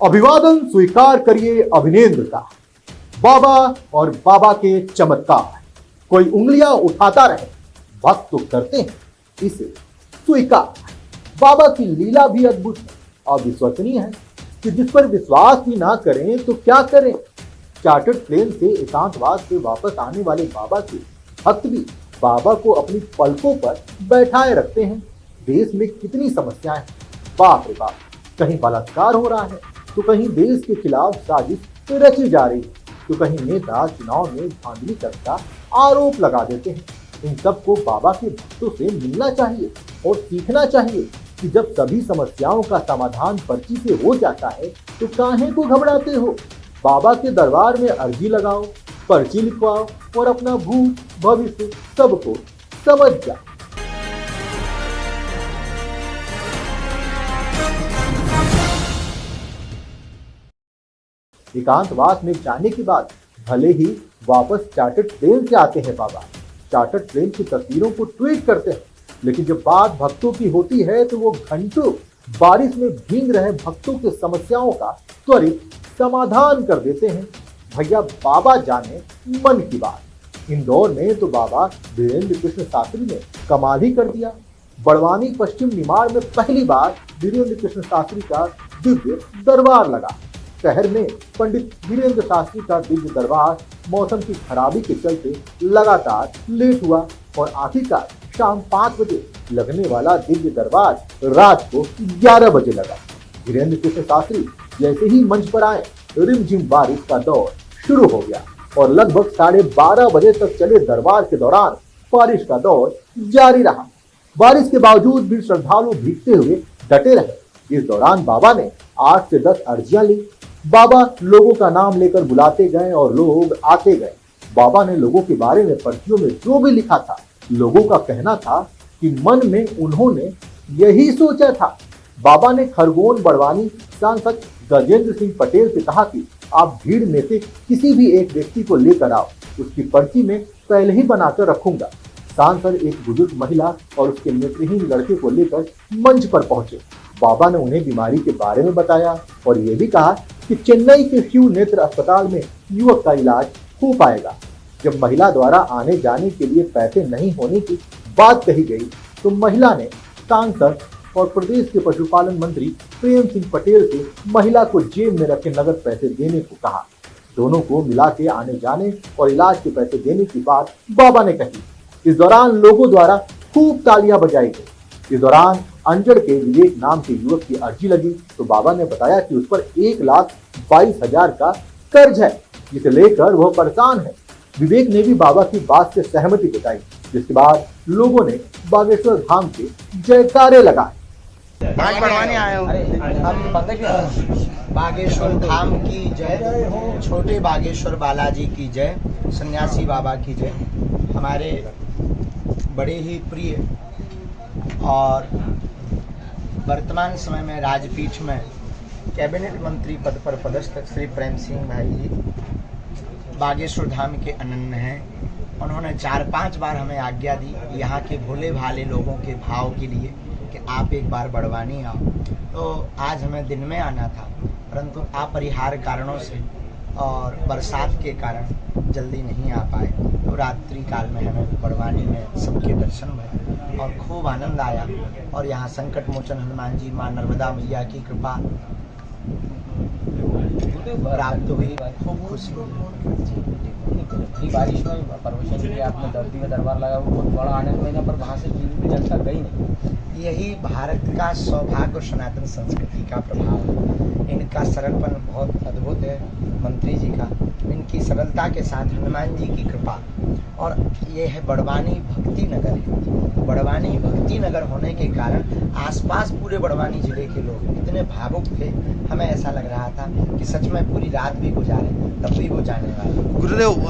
अभिवादन स्वीकार करिए अभिनेंद्र का। बाबा और बाबा के चमत्कार। कोई उंगलियां उठाता रहे, भक्त तो करते हैं इसे स्वीकार। बाबा की लीला भी अद्भुत है, अविश्वसनीय है कि जिस पर विश्वास ही ना करें तो क्या करें। चार्टर्ड प्लेन से एकांतवास से वापस आने वाले बाबा के भक्त भी बाबा को अपनी पलकों पर बैठाए रखते हैं। देश में कितनी समस्याएं हैं, बाप रे बाप। कहीं बलात्कार हो रहा है तो कहीं देश के खिलाफ साजिश रची जा रही है, तो कहीं नेता चुनाव में धांधली करता आरोप लगा देते हैं। इन सबको बाबा के भक्तों से मिलना चाहिए और सीखना चाहिए कि जब सभी समस्याओं का समाधान पर्ची से हो जाता है तो काहे को घबराते हो। बाबा के दरबार में अर्जी लगाओ, पर्ची लिखवाओ और अपना भूत भविष्य सबको समझ जाओ। एकांतवास में जाने के बाद भले ही वापस चार्टर्ड प्लेन से आते हैं बाबा, चार्टर्ड प्लेन की तस्वीरों को ट्वीट करते हैं, लेकिन जब बात भक्तों की होती है तो वो घंटों बारिश में भीग रहे भक्तों की समस्याओं का त्वरित समाधान कर देते हैं। भैया बाबा जाने मन की बात। इंदौर में तो बाबा वीरेंद्र कृष्ण शास्त्री ने कमाल ही कर दिया। बड़वानी पश्चिम निमाड़ में पहली बार वीरेंद्र कृष्ण शास्त्री का दिव्य दरबार लगा। शहर में पंडित वीरेंद्र शास्त्री का दिव्य दरबार मौसम की खराबी के चलते लगातार लेट हुआ और आखिरकार शाम 5 बजे लगने वाला दिव्य दरबार रात को 11 बजे लगा। वीरेंद्र कृष्ण शास्त्री जैसे ही मंच पर आए, रिमझिम बारिश का दौर शुरू हो गया और लगभग 12:30 बजे तक चले दरबार के दौरान बारिश का दौर जारी रहा। बारिश के बावजूद भी श्रद्धालु भीगते हुए डटे रहे। इस दौरान बाबा ने 8 से 10 अर्जियां ली। बाबा लोगों का नाम लेकर बुलाते गए और लोग आते गए। बाबा ने लोगों के बारे में पर्चियों में जो भी लिखा था, लोगों का कहना था कि मन में उन्होंने यही सोचा था। बाबा ने खरगोन बड़वानी सांसद गजेंद्र सिंह पटेल से कहा कि आप भीड़ में से किसी भी एक व्यक्ति को लेकर आओ, उसकी पर्ची में पहले ही बनाकर रखूंगा। सांसद एक बुजुर्ग महिला और उसके नेत्रहीन लड़के को लेकर मंच पर पहुंचे। बाबा ने उन्हें बीमारी के बारे में बताया और ये भी कहा कि चेन्नई के शिव नेत्र अस्पताल में युवक का इलाज हो पाएगा। जब महिला द्वारा आने जाने के लिए पैसे नहीं होने की बात कही गई तो महिला ने सांसद और प्रदेश के पशुपालन मंत्री प्रेम सिंह पटेल से महिला को जेब में रखे नगद पैसे देने को कहा। दोनों को मिला के आने जाने और इलाज के पैसे देने की बात बाबा ने कही। इस दौरान लोगों द्वारा खूब तालियां बजाई गई। इस दौरान अंजड़ के विवेक नाम के युवक की अर्जी लगी तो बाबा ने बताया कि उस पर 1,22,000 का कर्ज है, जिसे लेकर वह परेशान है। विवेक ने भी बाबा की बात से सहमति जताई, जिसके बाद लोगों ने बागेश्वर धाम के जयकारे लगाए। आज बढ़वाने आए हो, बागेश्वर धाम की जय, छोटे बागेश्वर बालाजी की जय, सन्यासी बाबा की जय। हमारे बड़े ही प्रिय और वर्तमान समय में राजपीठ में कैबिनेट मंत्री पद पर पदस्थ श्री प्रेम सिंह भाई जी बागेश्वर धाम के अनन्य हैं। उन्होंने 4-5 बार हमें आज्ञा दी यहाँ के भोले भाले लोगों के भाव के लिए कि आप एक बार बड़वानी आओ। तो आज हमें दिन में आना था, परंतु अपरिहार्य कारणों से और बरसात के कारण जल्दी नहीं आ पाए। तो रात्रि काल में हमें बड़वानी में सबके दर्शन हुए और खूब आनंद आया। और यहाँ संकट मोचन हनुमान जी, माँ नर्मदा मैया की कृपा प्राप्त हुई, खूब खुशी हुई। बारिश में परमिशन के लिए आपने धरती में दरबार लगा, वो बहुत बड़ा आनंद मिला, पर वहाँ से भी जनता गई नहीं। यही भारत का सौभाग्य और सनातन संस्कृति का प्रभाव है। इनका सरलपन बहुत अद्भुत है मंत्री जी का, इनकी सरलता के साथ हनुमान जी की कृपा। और ये है बड़वानी भक्ति नगर है। बड़वानी भक्ति नगर होने के कारण आसपास पूरे बड़वानी जिले के लोग इतने भावुक थे, हमें ऐसा लग रहा था कि सच में पूरी रात भी गुजारे तब भी वो जाने वाले। गुरुदेव,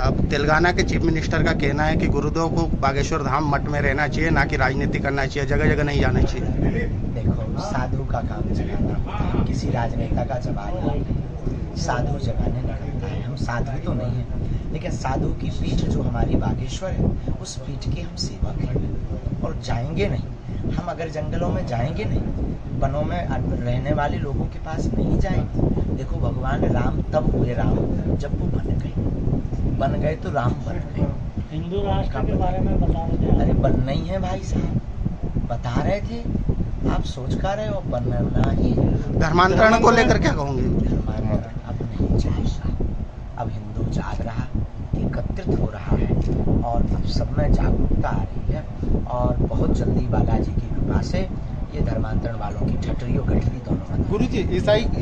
अब तेलंगाना के चीफ मिनिस्टर का कहना है कि गुरुदेव को बागेश्वर धाम मठ में रहना चाहिए, ना कि राजनीति करना चाहिए, जगह जगह नहीं जाना चाहिए। देखो, साधु का काम जगाना होता है, किसी राजनेता का जवाब नहीं। साधु जगाने निकलता है, हम साधु तो नहीं हैं, लेकिन साधु की पीठ जो हमारी बागेश्वर है, उस पीठ के हम सेवक हैं और जाएंगे नहीं। हम अगर जंगलों में जाएंगे नहीं, वनों में रहने वाले लोगों के पास नहीं जाएंगे। देखो भगवान राम तब हुए राम जब वो बन गए तो राम बन गए। हिंदू राष्ट्र के बारे में बता रहे थे। अरे बनना ही है भाई साहब, बता रहे थे, आप सोच कर रहे हो, बनना ही है। धर्मांतरण को लेकर क्या कहोगे? धर्मांतरण अब नहीं जाएगा। अब हिंदू जाग रहा, एकत्रित हो रहा है और अब सब में जागरूकता आ रही है और बहुत जल्दी बालाजी की कृपा से ये धर्मांतरण वालों की ठटरी और गठरी दोनों बंद। गुरु जी,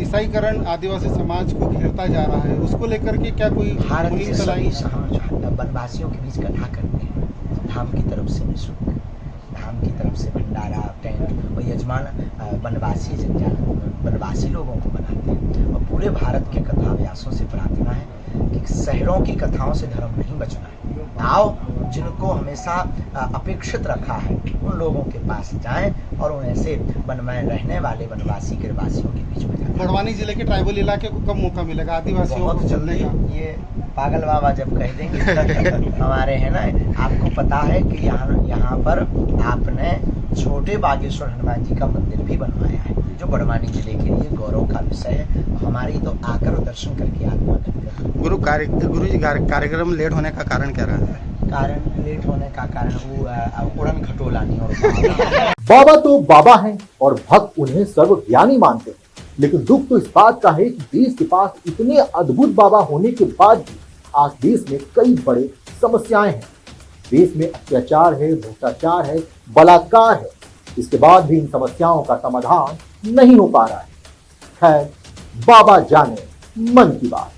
ईसाईकरण आदिवासी समाज को घेरता जा रहा है, उसको लेकर के क्या कोई भारत के मुहिम चलाई? सभी वनवासियों के बीच कथा करते हैं, धाम की तरफ से निःशुल्क, धाम की तरफ से भंडारा टेंट और यजमान वनवासी लोगों को बनाते हैं। और पूरे भारत के कथा व्यासों से प्रार्थना है कि शहरों की कथाओं से धर्म नहीं बचना है। आओ, जिनको हमेशा अपेक्षित रखा है उन लोगों के पास जाएं और उन ऐसे वन में रहने वाले वनवासी गिरवासियों के बीच में जाएं। बड़वानी जिले के ट्राइबल इलाके को कब मौका मिलेगा आदिवासियों बहुत को जल्दी। चलने का? ये पागल बाबा जब कह देंगे हमारे है ना, आपको पता है कि यहाँ पर आपने छोटे बागेश्वर हनुमान जी का मंदिर भी बनवाया है, जो बड़वानी जिले के लिए गौरव का विषय है। हमारी तो आकर दर्शन करके आत्मा गुरु जी कार्यक्रम लेट होने का कारण क्या रहा है? कारण लेट होने का कारण वो उड़न खटोला नहीं हो रहा। बाबा तो बाबा हैं और भक्त उन्हें सर्वज्ञानी मानते हैं, लेकिन दुख तो इस बात का है कि देश के पास इतने अद्भुत बाबा होने के बाद भी आज देश में कई बड़े समस्याएं हैं। देश में अत्याचार है, भ्रष्टाचार है, बलात्कार है। इसके बाद भी इन समस्याओं का समाधान नहीं हो पा रहा है। खैर, बाबा जाने मन की बात।